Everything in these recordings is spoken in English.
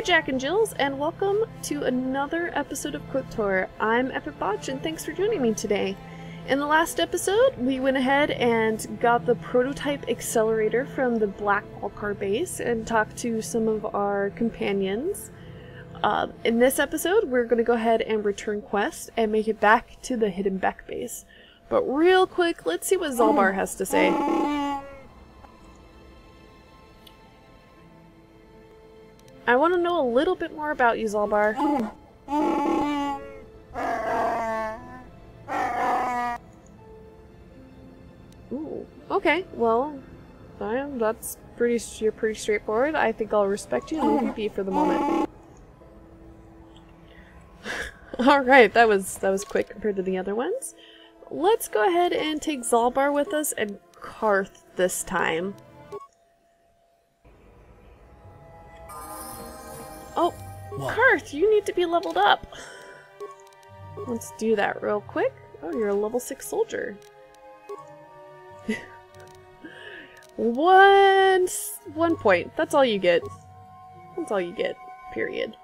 Jack and Jills, and welcome to another episode of Kotor. I'm Epic Botch, and thanks for joining me today. In the last episode, we went ahead and got the prototype accelerator from the Black Walker base and talked to some of our companions. In this episode, we're going to go ahead and return quest and make it back to the Hidden Beck base. But real quick, let's see what Zalbar has to say. I want to know a little bit more about you, Zalbar. Ooh, okay, well, that's pretty straightforward. I think I'll respect you and leave you be for the moment. Alright, that was quick compared to the other ones. Let's go ahead and take Zalbar with us and Karth this time. Oh, what? Karth, you need to be leveled up. Let's do that real quick. Oh, you're a level 6 soldier. One point. That's all you get. That's all you get. Period.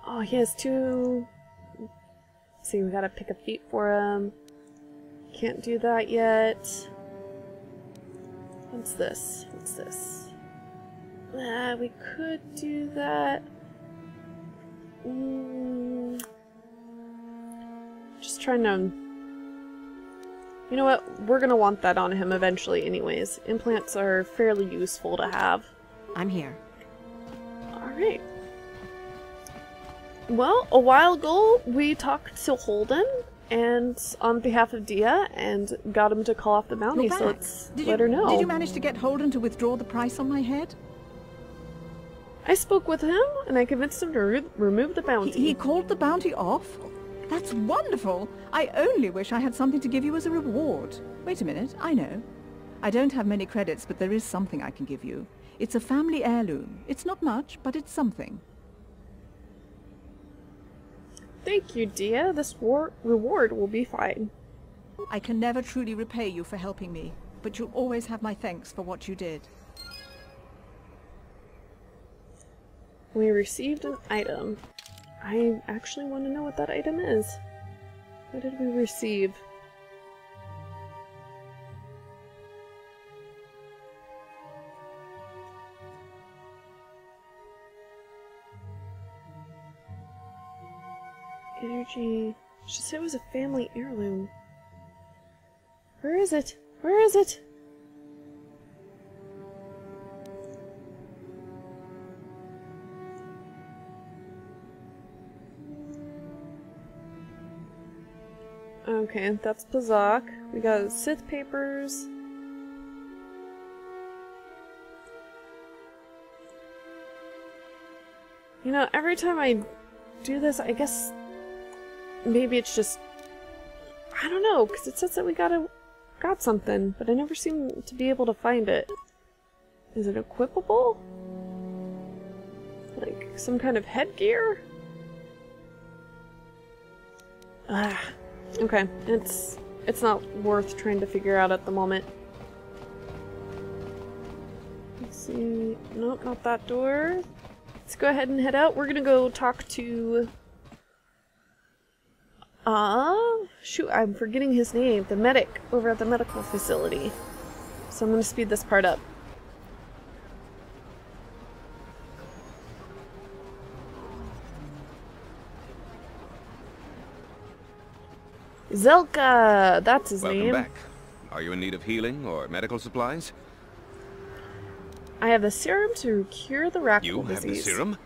Oh, he has two. Let's see, we gotta pick a feat for him. Can't do that yet. What's this? What's this? We could do that. Just trying to... You know what? We're gonna want that on him eventually anyways. Implants are fairly useful to have. I'm here. Alright. Well, a while ago we talked to Holden and on behalf of Dia and got him to call off the bounty, so let's let her know. Did you manage to get Holden to withdraw the price on my head? I spoke with him and I convinced him to remove the bounty. He called the bounty off? That's wonderful! I only wish I had something to give you as a reward. Wait a minute, I know. I don't have many credits, but there is something I can give you. It's a family heirloom. It's not much, but it's something. Thank you, Dia. This reward will be fine. I can never truly repay you for helping me, but you'll always have my thanks for what you did. We received an item. I actually want to know what that item is. What did we receive? Energy. She said it was a family heirloom. Where is it? Where is it? Okay, that's Bazak. We got Sith papers. You know, every time I do this, I guess maybe it's just, I don't know, because it says that we got something, but I never seem to be able to find it. Is it equipable? Like some kind of headgear? Ah. Okay, it's not worth trying to figure out at the moment. Let's see. Nope, not that door. Let's go ahead and head out. We're gonna go talk to... shoot, I'm forgetting his name. The medic over at the medical facility. So I'm gonna speed this part up. Zelka! That's his name. Welcome back. Are you in need of healing or medical supplies? I have the serum to cure the Rackle You disease. have the serum?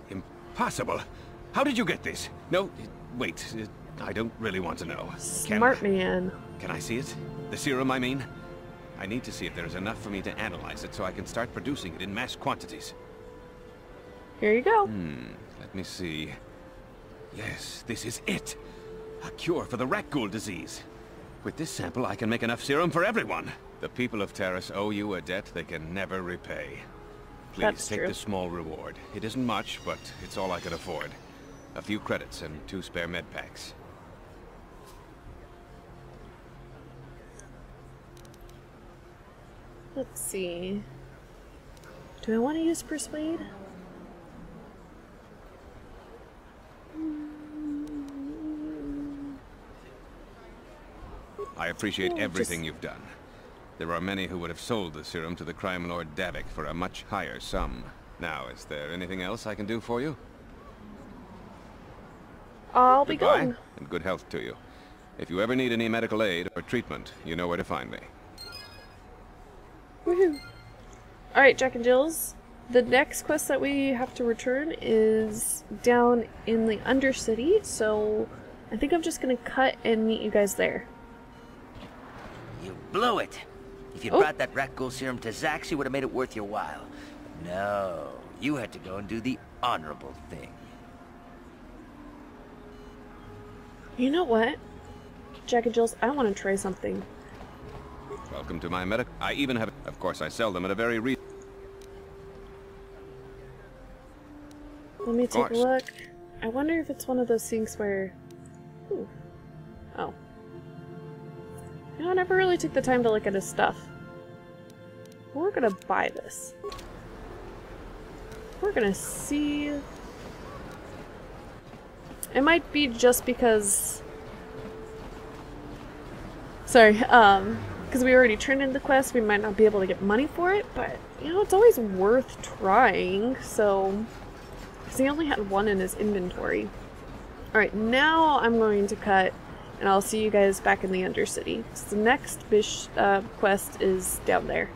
Impossible. How did you get this? No, wait. I don't really want to know. Smart man. Can I see it? The serum, I mean? I need to see if there's enough for me to analyze it so I can start producing it in mass quantities. Here you go. Let me see. Yes, this is it. A cure for the Rackle disease. With this sample, I can make enough serum for everyone. The people of Terrace owe you a debt they can never repay. Please take this small reward. It isn't much, but it's all I could afford. A few credits and 2 spare med packs. Let's see. Do I want to use Persuade? I appreciate Oh, everything you've done. There are many who would have sold the serum to the crime lord Davik for a much higher sum. Now, is there anything else I can do for you? I'll be Goodbye, going. and good health to you. If you ever need any medical aid or treatment, you know where to find me. Woohoo! Alright, Jack and Jills. The next quest that we have to return is down in the Undercity, so I think I'm just gonna cut and meet you guys there. You blew it. If you brought that rat ghoul serum to Zax, you would have made it worth your while. No, you had to go and do the honorable thing. You know what? Jack and Jills, I want to try something. Welcome to my medic. I even have... Of course, I sell them at a very Let me take a look. I wonder if it's one of those things where... Ooh. Oh. You know, I never really took the time to look at his stuff. We're gonna buy this. We're gonna see... It might be just because... Sorry, because we already turned in the quest, we might not be able to get money for it, but, you know, it's always worth trying, so... Because he only had one in his inventory. Alright, now I'm going to cut, and I'll see you guys back in the Undercity. So the next quest is down there.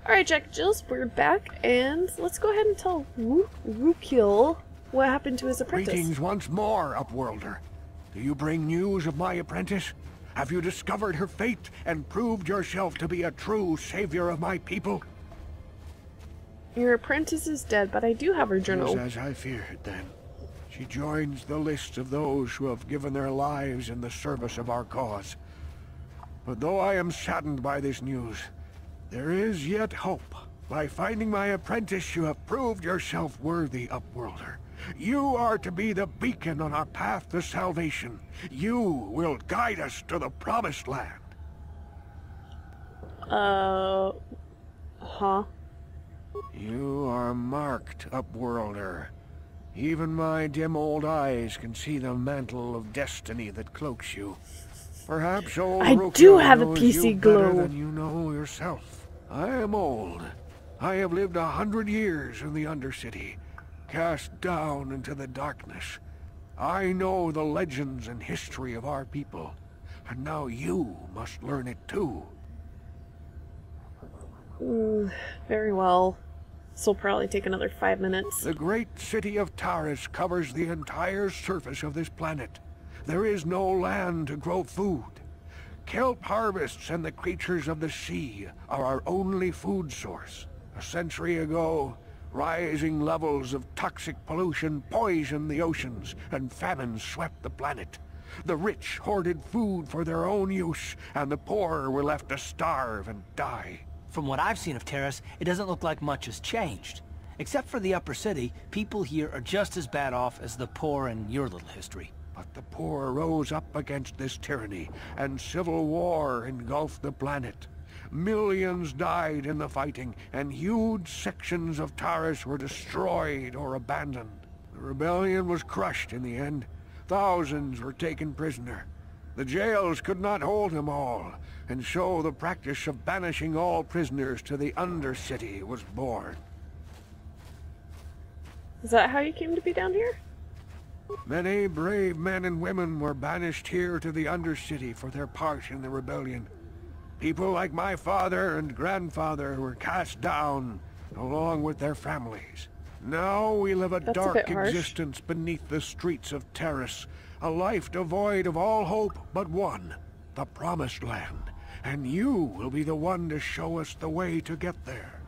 Alright, Jack and Jills, we're back, and let's go ahead and tell Rukil what happened to his apprentice. Greetings once more, Upworlder. Do you bring news of my apprentice? Have you discovered her fate and proved yourself to be a true savior of my people? Your apprentice is dead, but I do have her journal. It was as I feared, then. She joins the list of those who have given their lives in the service of our cause. But though I am saddened by this news, there is yet hope. By finding my apprentice, you have proved yourself worthy, Upworlder. You are to be the beacon on our path to salvation. You will guide us to the Promised Land. Huh? You are marked, Upworlder. Even my dim old eyes can see the mantle of destiny that cloaks you. Perhaps old I Rukil do have a knows PC you better glow. than you know yourself. I am old. I have lived 100 years in the Undercity, cast down into the darkness. I know the legends and history of our people, and now you must learn it too. Very well. This will probably take another 5 minutes. The great city of Taris covers the entire surface of this planet. There is no land to grow food. Kelp harvests and the creatures of the sea are our only food source. A century ago, rising levels of toxic pollution poisoned the oceans, and famine swept the planet. The rich hoarded food for their own use, and the poor were left to starve and die. From what I've seen of Taris, it doesn't look like much has changed. Except for the upper city, people here are just as bad off as the poor in your little history. But the poor rose up against this tyranny, and civil war engulfed the planet. Millions died in the fighting, and huge sections of Taris were destroyed or abandoned. The rebellion was crushed in the end. Thousands were taken prisoner. The jails could not hold them all, and so the practice of banishing all prisoners to the Undercity was born. Is that how you came to be down here? Many brave men and women were banished here to the Undercity for their part in the rebellion. People like my father and grandfather were cast down, along with their families. Now we live a That's a dark bit harsh. existence beneath the streets of Taris, a life devoid of all hope but one, the Promised Land. And you will be the one to show us the way to get there.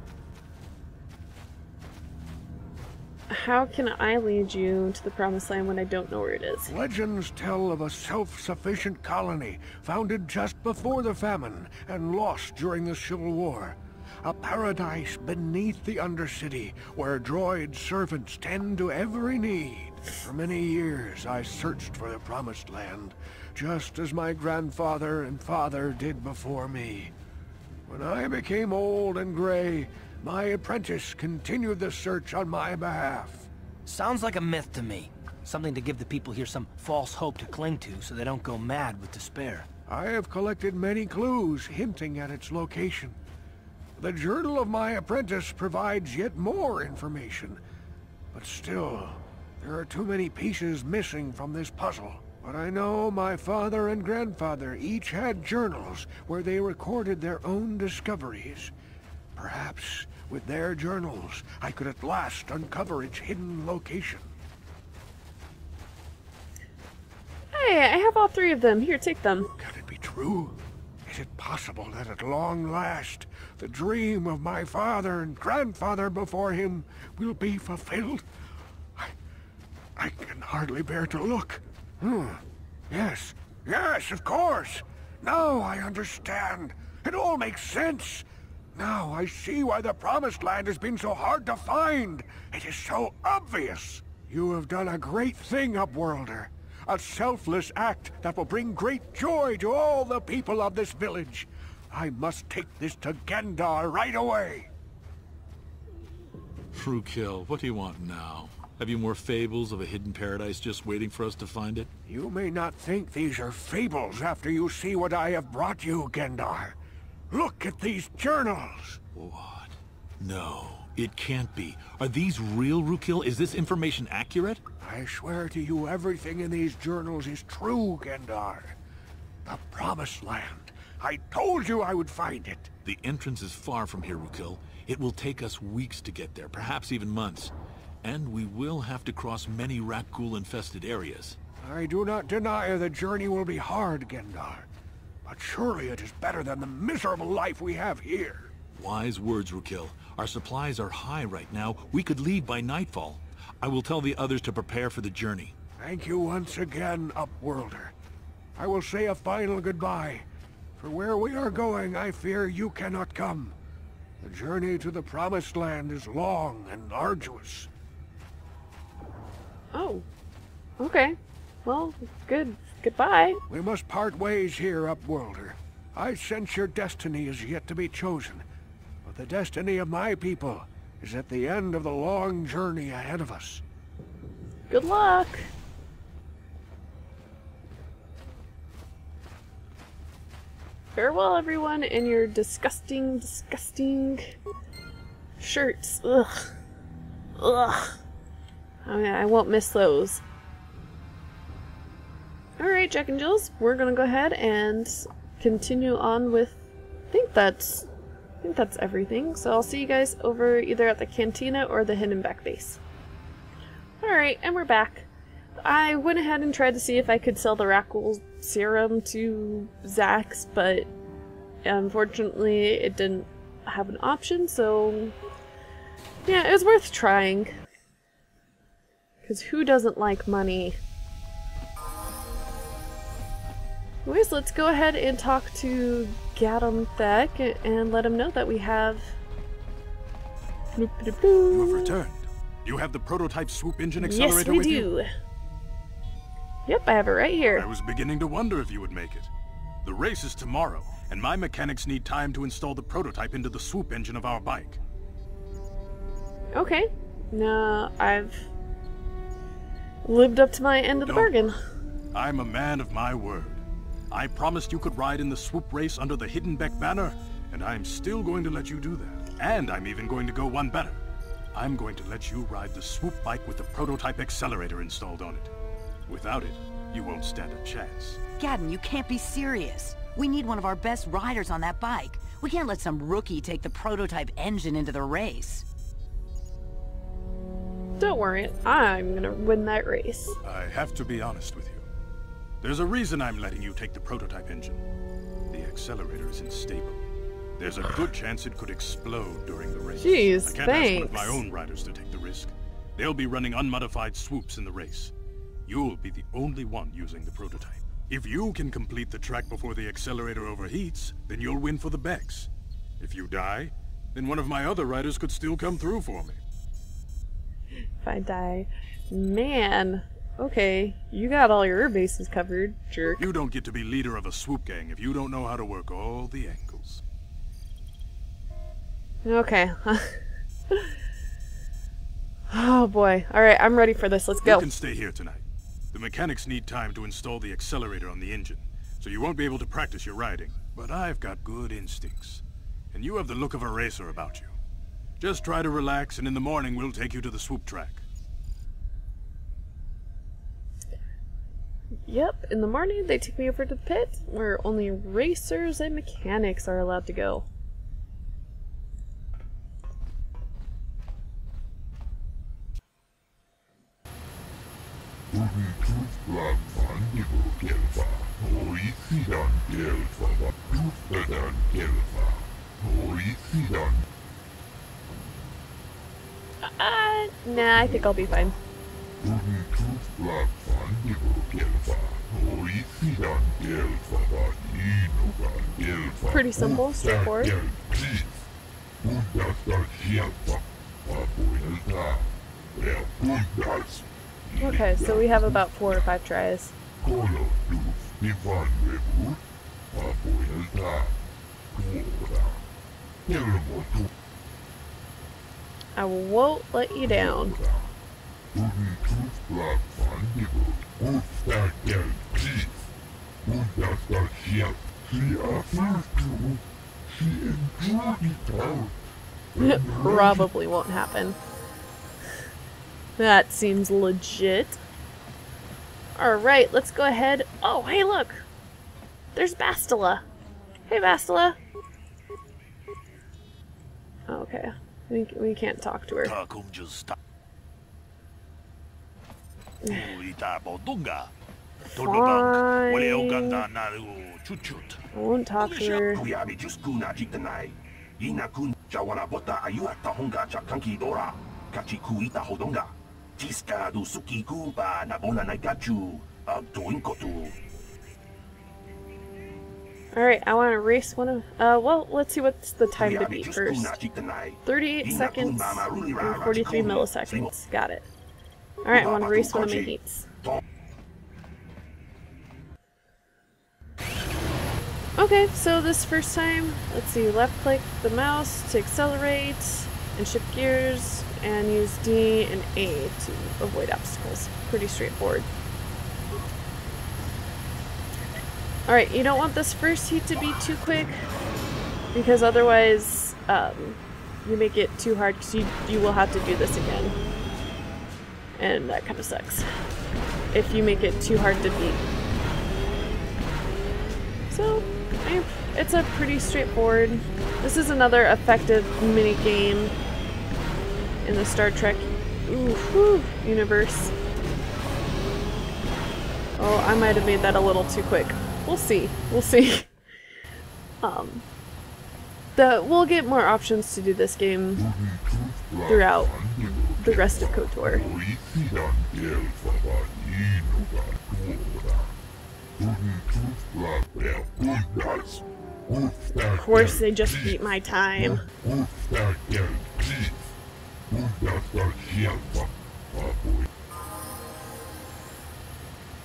How can I lead you to the Promised Land when I don't know where it is? Legends tell of a self-sufficient colony founded just before the famine and lost during the Civil War. A paradise beneath the Undercity where droid servants tend to every need. For many years I searched for the Promised Land, just as my grandfather and father did before me. When I became old and gray, my apprentice continued the search on my behalf. Sounds like a myth to me. Something to give the people here some false hope to cling to so they don't go mad with despair. I have collected many clues hinting at its location. The journal of my apprentice provides yet more information. But still, there are too many pieces missing from this puzzle. But I know my father and grandfather each had journals where they recorded their own discoveries. Perhaps with their journals, I could at last uncover its hidden location. Hey, I have all 3 of them. Here, take them. Can it be true? Is it possible that at long last, the dream of my father and grandfather before him will be fulfilled? I can hardly bear to look. Yes, of course. Now I understand. It all makes sense. Now I see why the Promised Land has been so hard to find. It is so obvious. You have done a great thing, Upworlder. A selfless act that will bring great joy to all the people of this village. I must take this to Gendar right away. Frukill, what do you want now? Have you more fables of a hidden paradise just waiting for us to find it? You may not think these are fables after you see what I have brought you, Gendar. Look at these journals. What? No, it can't be. Are these real, Frukill? Is this information accurate? I swear to you everything in these journals is true, Gendar. The Promised Land. I told you I would find it. The entrance is far from here, Frukill. It will take us weeks to get there, perhaps even months. And we will have to cross many Rakghoul-infested areas. I do not deny the journey will be hard, Gendar. But surely it is better than the miserable life we have here. Wise words, Frukill. Our supplies are high right now. We could leave by nightfall. I will tell the others to prepare for the journey. Thank you once again, Upworlder. I will say a final goodbye. For where we are going, I fear you cannot come. The journey to the Promised Land is long and arduous. Oh. Okay. Well, goodbye. We must part ways here, Upworlder. I sense your destiny is yet to be chosen. But the destiny of my people is at the end of the long journey ahead of us. Good luck. Farewell, everyone, in your disgusting shirts. Ugh. I won't miss those. Alright, Jack and Jills, we're gonna go ahead and continue on with... I think that's everything. So I'll see you guys over either at the cantina or the Hidden Back base. Alright, and we're back. I went ahead and tried to see if I could sell the Rakghoul serum to Zax, but unfortunately it didn't have an option, so yeah, it was worth trying. Because who doesn't like money? Anyways, let's go ahead and talk to Gadam Thek and let him know that we have... You have returned. You have the prototype swoop engine accelerator with you? Yes, we do. Yep, I have it right here. I was beginning to wonder if you would make it. The race is tomorrow, and my mechanics need time to install the prototype into the swoop engine of our bike. Okay. No, I've lived up to my end of the bargain. I'm a man of my word. I promised you could ride in the swoop race under the Hidden Beck banner, and I'm still going to let you do that. And I'm even going to go one better. I'm going to let you ride the swoop bike with the prototype accelerator installed on it. Without it, you won't stand a chance. Gadam, you can't be serious. We need one of our best riders on that bike. We can't let some rookie take the prototype engine into the race. Don't worry, I'm gonna win that race. I have to be honest with you. There's a reason I'm letting you take the prototype engine. The accelerator is unstable. There's a good chance it could explode during the race. Jeez, I can't ask one of my own riders to take the risk. They'll be running unmodified swoops in the race. You'll be the only one using the prototype. If you can complete the track before the accelerator overheats, then you'll win for the Becks. If you die, then one of my other riders could still come through for me. If I die... Man... Okay, you got all your bases covered, jerk. You don't get to be leader of a swoop gang if you don't know how to work all the angles. Okay. Oh boy. Alright, I'm ready for this. Let's go. You can stay here tonight. The mechanics need time to install the accelerator on the engine, so you won't be able to practice your riding. But I've got good instincts, and you have the look of a racer about you. Just try to relax, and in the morning we'll take you to the swoop track. Yep, in the morning they take me over to the pit, where only racers and mechanics are allowed to go. Nah, I think I'll be fine. Pretty simple, straightforward. Okay, so we have about 4 or 5 tries. I won't let you down. It probably won't happen. That seems legit. Alright, let's go ahead. Oh, hey look! There's Bastila. Hey Bastila. Oh, okay. We can't talk to her. Fine. I won't talk to her. Alright, I want to race one of... well, let's see what's the time to beat first. 38 seconds and 43 milliseconds. Got it. Alright, I want to race one of my heats. Okay, so this first time, let's see, left click the mouse to accelerate, and shift gears, and use D and A to avoid obstacles. Pretty straightforward. Alright, you don't want this first heat to be too quick, because otherwise you make it too hard, because you will have to do this again. And that kind of sucks, if you make it too hard to beat. So, it's a pretty straightforward. This is another effective mini game in the Star Trek universe. Oh, I might have made that a little too quick. We'll see. We'll see. We'll get more options to do this game throughout the rest of KOTOR. Of course, they just beat my time.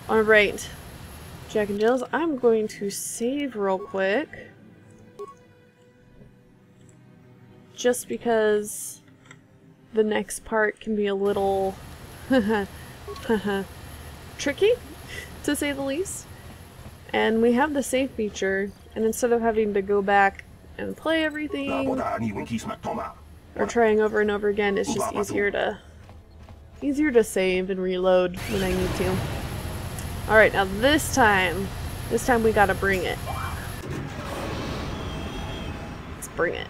Alright, Jack and Jills, I'm going to save real quick. Just because the next part can be a little tricky, to say the least. And we have the save feature, and instead of having to go back and play everything, or trying over and over again, it's just easier to save and reload when I need to. Alright, now this time we gotta bring it. Let's bring it.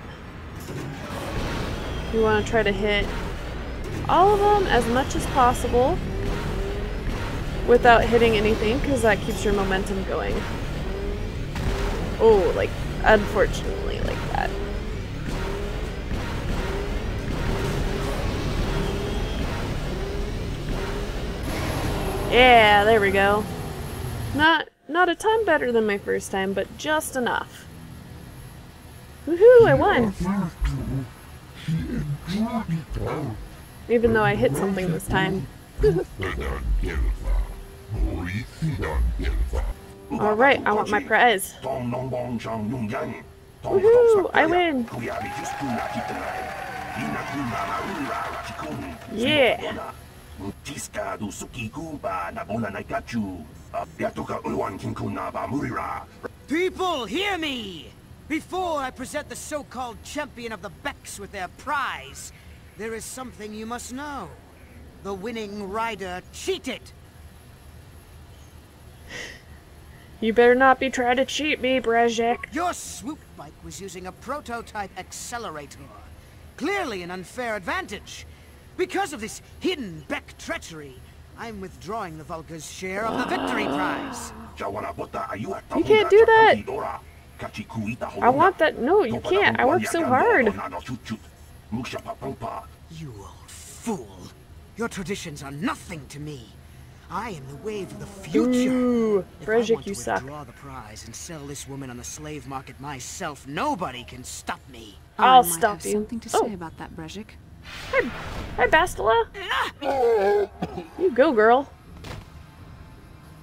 We want to try to hit all of them as much as possible without hitting anything, because that keeps your momentum going. Oh, like, unfortunately, like that. Yeah, there we go. Not a ton better than my first time, but just enough. Woohoo, I won! Even though I hit something this time. Alright, I want my prize. Woohoo! I win! People, hear me! Before I present the so-called champion of the Becks with their prize, there is something you must know. The winning rider cheated! You better not be trying to cheat me, Brezhik. Your swoop bike was using a prototype accelerator. Clearly an unfair advantage. Because of this hidden Beck treachery, I'm withdrawing the Vulca's share of the victory prize. You can't do that! I want that. No, you can't. I worked so hard. You old fool. Your traditions are nothing to me. I am the wave of the future. Ooh, Brezhik, you to suck. withdraw the prize and sell this woman on the slave market myself, nobody can stop me. I'll I might stop have you. something to say about that, Brezhik. Hi, Bastila. You go, girl.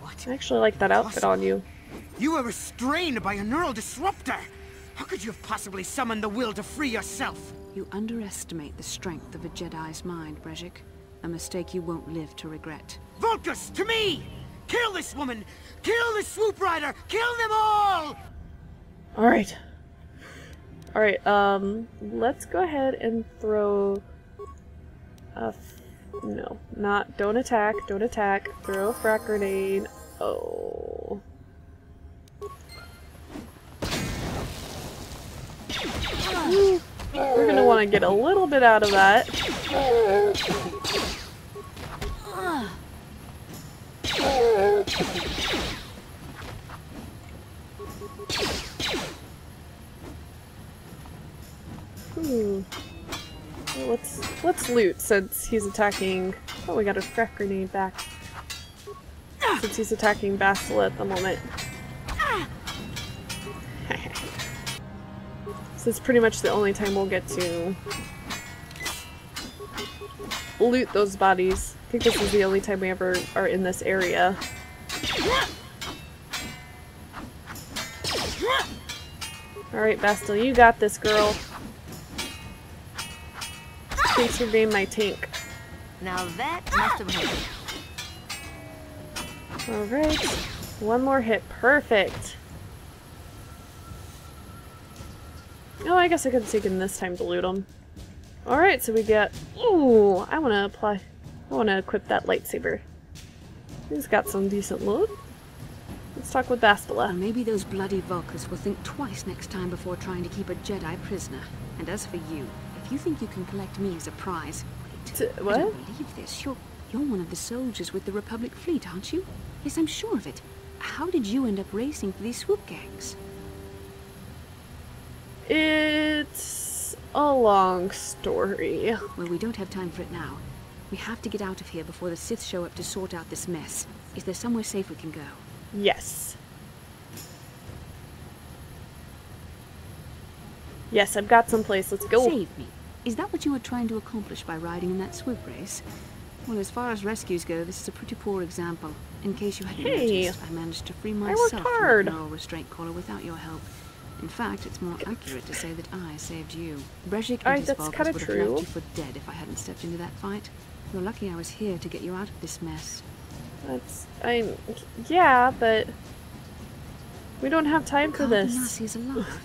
What? I actually like that outfit on you. You were restrained by a neural disruptor. How could you have possibly summoned the will to free yourself? You underestimate the strength of a Jedi's mind, Brezhik. A mistake you won't live to regret. Vulcus, to me! Kill this woman! Kill the swoop rider! Kill them all! Alright. Alright, let's go ahead and throw no, don't attack, throw a frag grenade. Oh. We're gonna want to get a little bit out of that. Ooh. Well, let's loot since he's attacking. Oh, we got a frag grenade back. Since he's attacking Bastila at the moment. This is pretty much the only time we'll get to loot those bodies. I think this is the only time we ever are in this area. Alright, Bastila, you got this, girl. Thanks for being my tank. Now that must have hurt. Alright. One more hit. Perfect. Oh, I guess I could have taken this time to loot them. Alright, so we get... Ooh, I want to equip that lightsaber. He's got some decent loot. Let's talk with Bastila. Well, maybe those bloody Vulcans will think twice next time before trying to keep a Jedi prisoner. And as for you, if you think you can collect me as a prize... Wait, What? I don't believe this. You're one of the soldiers with the Republic fleet, aren't you? Yes, I'm sure of it. How did you end up racing for these swoop gangs? It's a long story. Well, we don't have time for it now. We have to get out of here before the Sith show up to sort out this mess. Is there somewhere safe we can go? Yes. Yes, I've got someplace. Let's go. Save me. Is that what you were trying to accomplish by riding in that swoop race? Well, as far as rescues go, this is a pretty poor example. In case you hadn't noticed, I managed to free myself from hard. that neural restraint collar without your help. In fact, it's more accurate to say that I saved you. Brezhik and his that's Vulcans kinda would have true. left you for dead if I hadn't stepped into that fight. You're lucky I was here to get you out of this mess. Yeah, but we don't have time for this. Nasi is alive.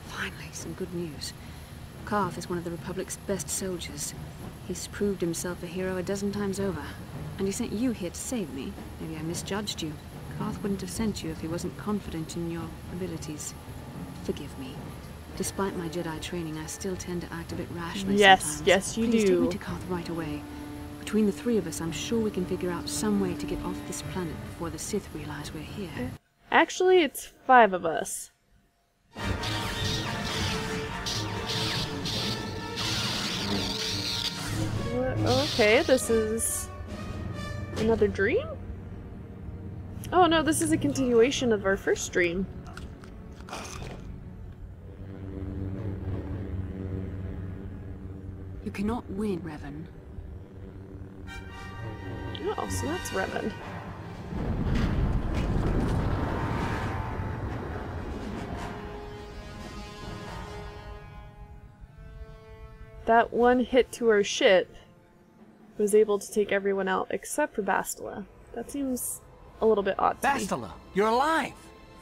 Finally, some good news. Karth is one of the Republic's best soldiers. He's proved himself a hero a dozen times over. And he sent you here to save me. Maybe I misjudged you. Karth wouldn't have sent you if he wasn't confident in your abilities. Forgive me. Despite my Jedi training, I still tend to act a bit rashly sometimes. Yes, you Please do. take me to Karth right away. Between the three of us, I'm sure we can figure out some way to get off this planet before the Sith realize we're here. Actually, it's 5 of us. Okay, this is another dream? Oh no, this is a continuation of our first dream. You cannot win, Revan. Oh, so that's Revan. That one hit to our ship was able to take everyone out except for Bastila. That seems a little bit odd to me. Bastila, you're alive!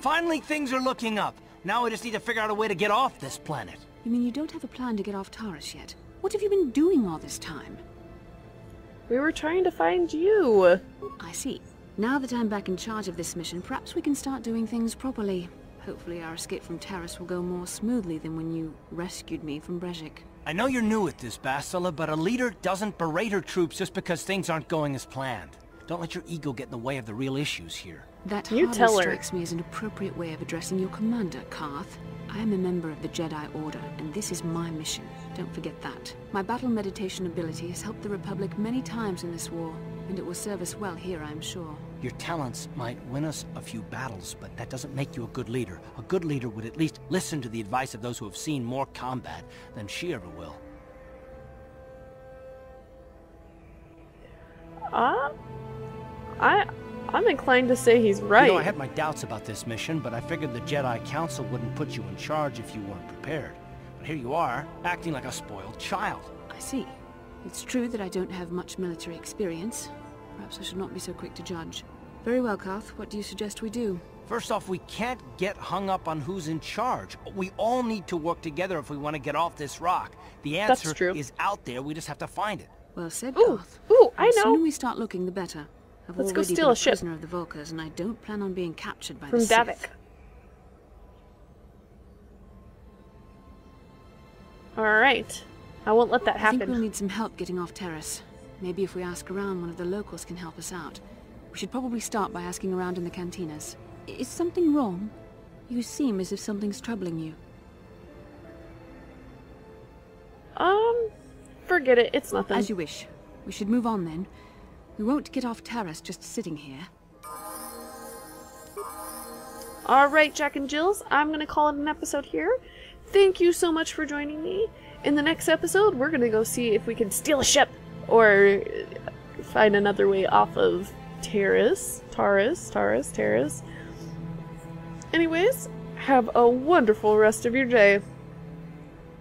Finally things are looking up. Now we just need to figure out a way to get off this planet. You mean you don't have a plan to get off Taurus yet? What have you been doing all this time? We were trying to find you. I see. Now that I'm back in charge of this mission, perhaps we can start doing things properly. Hopefully our escape from Taurus will go more smoothly than when you rescued me from Brejik. I know you're new at this, Bastila, but a leader doesn't berate her troops just because things aren't going as planned. Don't let your ego get in the way of the real issues here. That You hardly tell her. strikes me as an appropriate way of addressing your commander, Karth. I am a member of the Jedi Order, and this is my mission. Don't forget that. My battle meditation ability has helped the Republic many times in this war, and it will serve us well here, I'm sure. Your talents might win us a few battles, but that doesn't make you a good leader. A good leader would at least listen to the advice of those who have seen more combat than she ever will. I'm inclined to say he's right. You know, I had my doubts about this mission, but I figured the Jedi Council wouldn't put you in charge if you weren't prepared. But here you are, acting like a spoiled child. I see. It's true that I don't have much military experience. Perhaps I should not be so quick to judge. Very well, Karth. What do you suggest we do? First off, we can't get hung up on who's in charge. We all need to work together if we want to get off this rock. The That's answer true. is out there, we just have to find it. Well said, Ooh, Karth. ooh, I The know. sooner we start looking, the better. I've Let's go already steal been a ship. prisoner of the Volkers, and I don't plan on being captured by From the Davik. Sith. Alright. I won't let that I think we'll happen. need some help getting off Terrace. Maybe if we ask around, one of the locals can help us out. We should probably start by asking around in the cantinas. Is something wrong? You seem as if something's troubling you. Forget it. It's nothing. As you wish. We should move on then. We won't get off Terrace just sitting here. Alright, Jack and Jills, I'm gonna call it an episode here. Thank you so much for joining me. In the next episode, we're gonna go see if we can steal a ship or find another way off of Taurus. Anyways, have a wonderful rest of your day.